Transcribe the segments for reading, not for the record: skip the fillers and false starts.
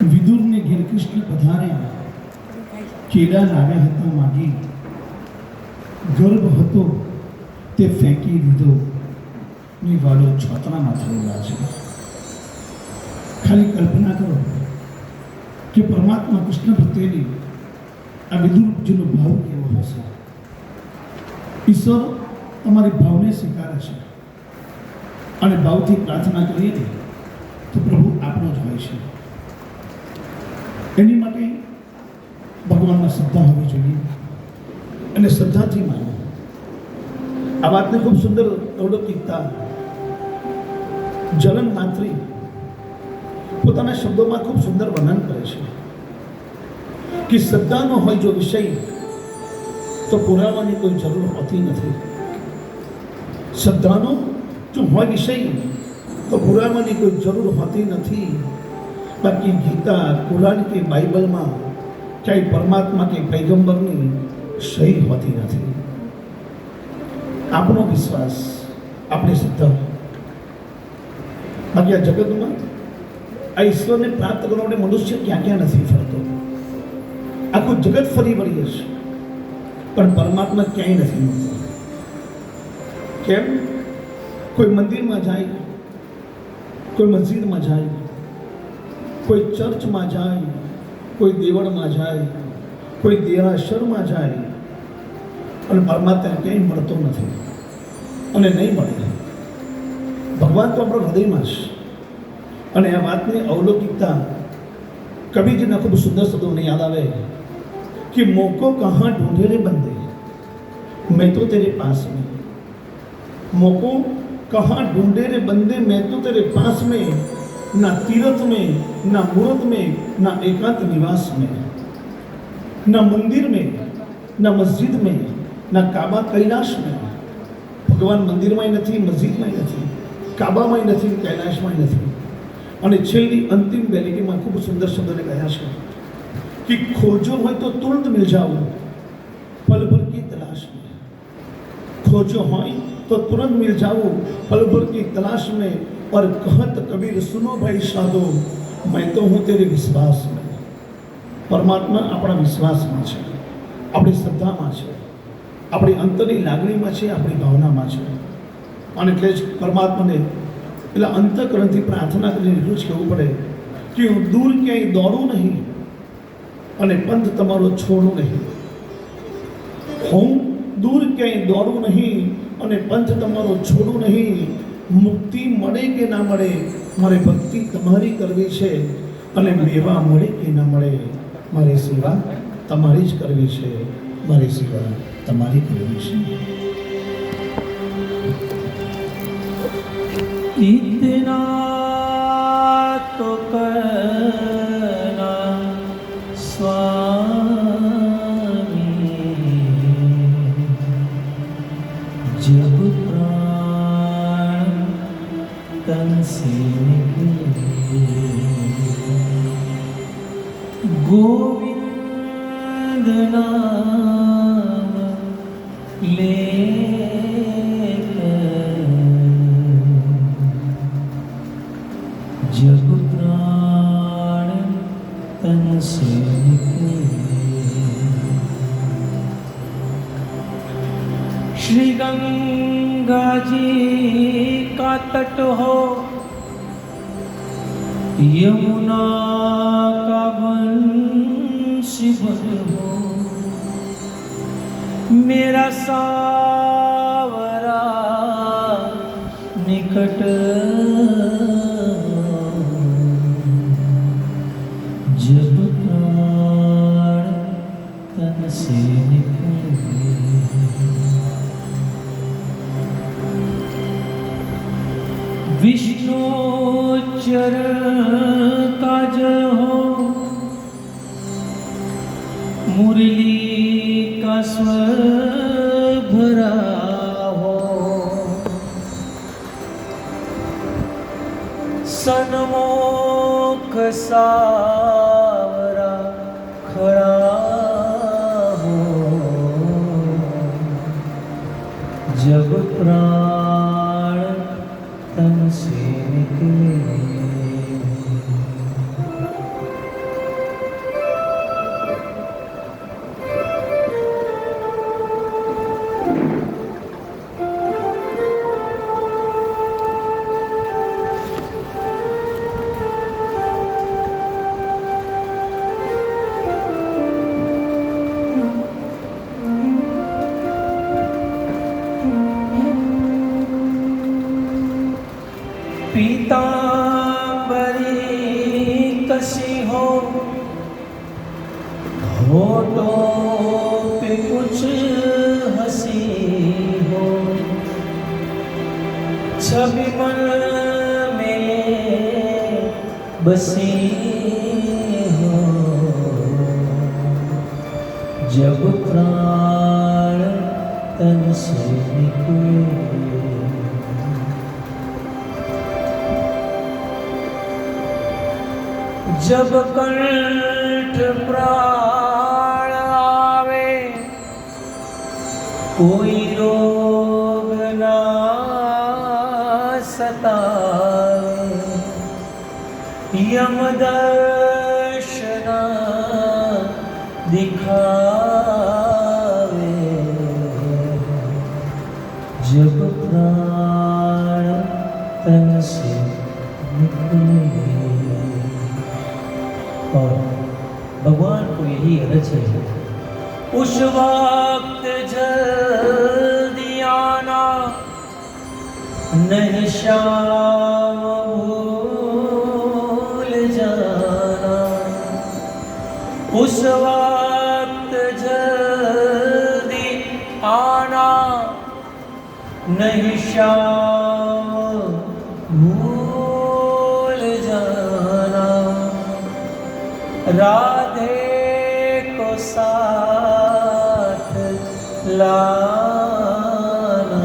વિદુરને ઘેર કૃષ્ણ પધાર્યા, કેળા લાવ્યા હતા માગી, ગર્ભ હતો તે ફેંકી દીધો, ની વાળો છોતરામાં થયેલા છે. ખાલી કલ્પના કરો કે પરમાત્મા કૃષ્ણ પ્રત્યેની આ વિદુરજીનો ભાવ કેવો હશે. ઈશ્વર અમારી ભાવને સ્વીકારે છે અને ભાવથી પ્રાર્થના કરીએ તો પ્રભુ આપણો જ હોય છે. એની માટે ભગવાનમાં શ્રદ્ધા હોવી જોઈએ અને શ્રદ્ધાથી માનો. આ વાતને ખૂબ સુંદર અવલોકિતતા જલન માત્રી પોતાના શબ્દોમાં ખૂબ સુંદર વર્ણન કરે છે કે શ્રદ્ધાનો હોય જો વિષય તો પુરાવાની કોઈ જરૂર હોતી નથી. શ્રદ્ધાનો જો હોય વિષય તો પુરાવાની કોઈ જરૂર હોતી નથી. બાકી ગીતા, કુરાન કે બાઇબલમાં ક્યાંય પરમાત્મા કે પૈગંબરની સહી હોતી નથી. આપણો વિશ્વાસ, આપણી શ્રદ્ધા. બાકી આ જગતમાં આ ઈશ્વરને પ્રાપ્ત કરવા માટે મનુષ્ય ક્યાં ક્યાં નથી ફરતો. આખું જગત ફરી વળીએ છે પણ પરમાત્મા ક્યાંય નથી મળતો. કેમ? કોઈ મંદિરમાં જાય, કોઈ મસ્જિદમાં જાય, કોઈ ચર્ચમાં જાય, કોઈ દેવળમાં જાય, કોઈ દેરાસરમાં જાય અને પરમાત્મા ક્યાંય મળતો નથી અને નહીં મળે. ભગવાન તો આપણા હૃદયમાં છે. અને આ વાતની અવલોકિકતા કબીરજીના ખૂબ સુંદર શબ્દો મને યાદ આવે कि मोको कहाँ ढूंढे रे बंदे, मैं तो तेरे पास में. मोको कहाँ ढूंढे रे बंदे, मैं तो तेरे पास में. ना तीर्थ में, ना मूर्त में, ना एकांत निवास में, ना मंदिर में, ना मस्जिद में, ना काबा कैलाश में. भगवान મંદિરમાં નથી, મસ્જિદમાં નથી, કાબામાં નથી, કૈલાશમાં નથી. અને છેલ્લી અંતિમ બેલીટીમાં ખૂબ સુંદર શબ્દોને કહ્યા છે कि खोजो हो तो तुरंत मिल जाओ, पल भर की तलाश में. खोजो हो तो तुरंत मिल जाओ, पल भर की तलाश में. और कहत कबीर सुनो भाई साधो, मैं तो हूँ तेरे विश्वास में. परमात्मा अपना विश्वासમાં છે, આપણી શ્રદ્ધામાં છે, આપણી અંતરની લાગણીમાં છે, આપણી ભાવનામાં છે. અને એટલે જ પરમાત્માને એટલે અંતઃકરણથી પ્રાર્થના કરીને એટલું જ કહેવું પડે કે હું દૂર ક્યાંય દોડું નહીં અને પંથ તમારો છોડું નહીં. હું દૂર ક્યાંય દોડું નહીં અને પંથ તમારો છોડું નહીં. મુક્તિ મળે કે ના મળે, મારે ભક્તિ તમારી કરવી છે. અને મેવા મળે કે ના મળે, મારે સેવા તમારી જ કરવી છે. મારી સેવા તમારી કરવી છે. इतना तो करना स्वामी, जब प्राण तन से निकले. गोविंद नाम जब प्राण तन से निकले. श्री गंगा जी का तट हो, यमुना का वंशीवट हो, मेरा सावरा निकट जब प्राण तन से निकले. विष्णु चरण का जय हो, मुरली का स्वर भरा हो, सन्मुख सावरा खड़ा हो, जब प्राण तन से निकले. हो, होठों पे कुछ हंसी हो, छवि मन में बसी हो, जब प्राण तन से निकले। जब कंठ प्राण आवे, कोई रोग ना सतावे, यम दर्शना दिखावे, जब प्राण तन से निकले। और भगवान को यही अर्ज है, उस वक्त जल्दी आना, नहीं शाम भूल जाना, उस वक्त जल्दी आना, नहीं शाम भूल जाना, राधे को साथ लाना,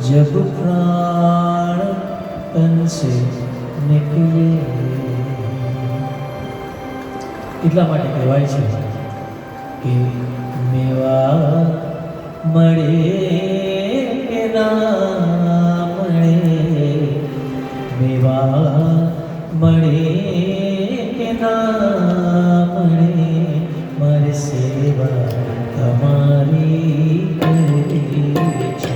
जब प्राण तन से निकले। એટલા માટે કહેવાય છે કે મેવા મળે કે ના મળે, મેવા મળે કે ના મળે, મારી સેવા તમારી કરવી છે।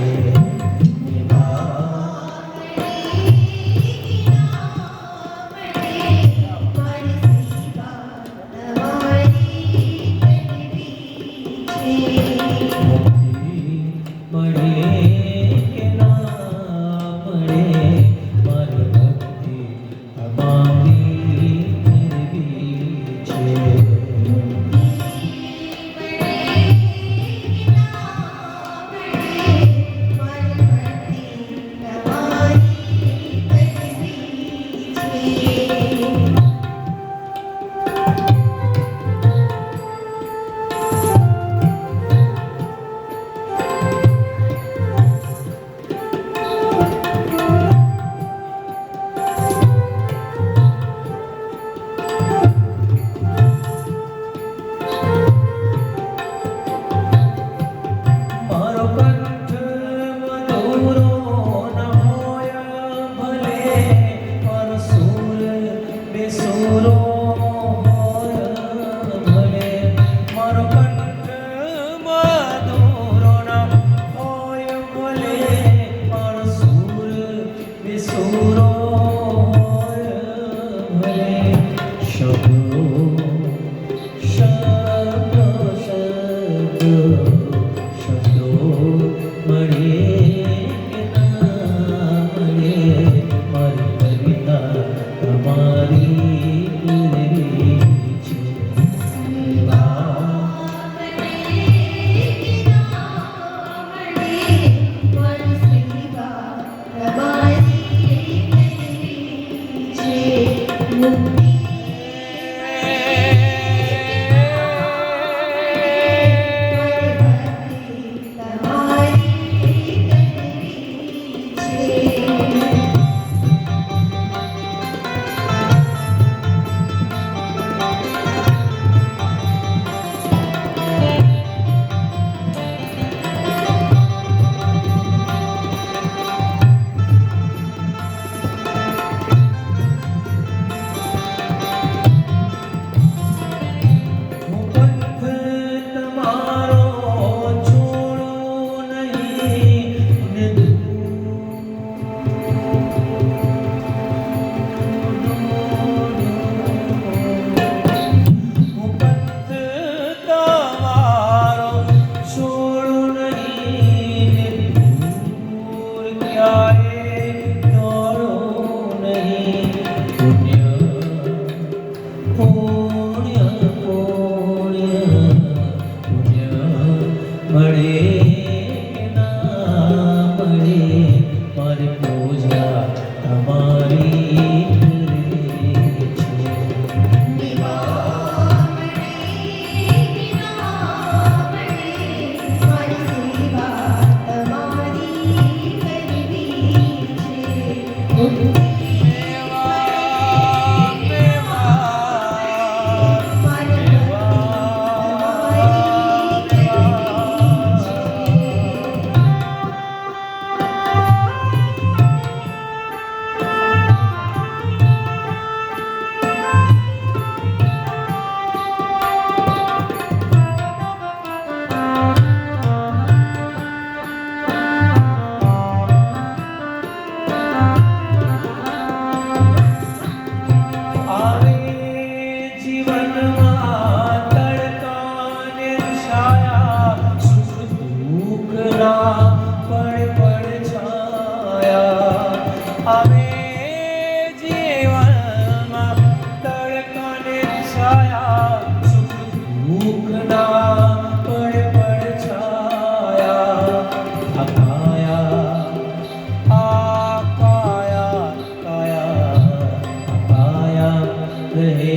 રહે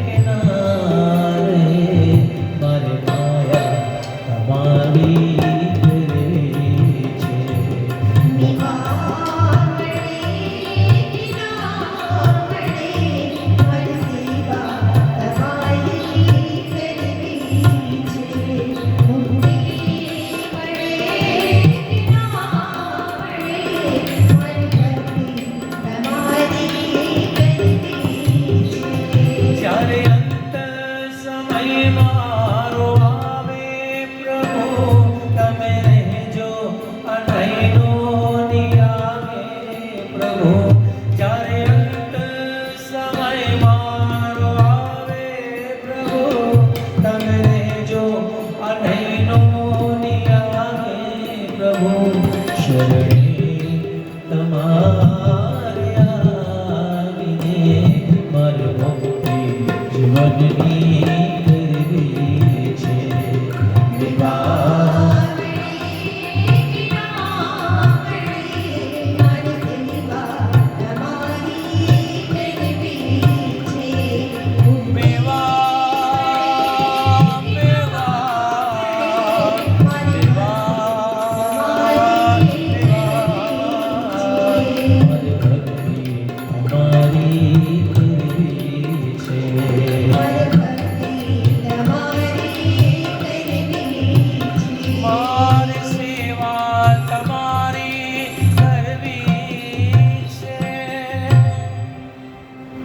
કે ના રહે મારે માયા તમારી કરે છે જ્યારે અંત સમય મારો આવે પ્રભુ તમે રહેજો અનૈનો નિયામે પ્રભુ જ્યારે અંત સમય મારો આવે પ્રભુ તમે રહેજો અનૈનો નિયામે પ્રભુ શરણે તમારે આવીને મારો મુક્તિ જીવનની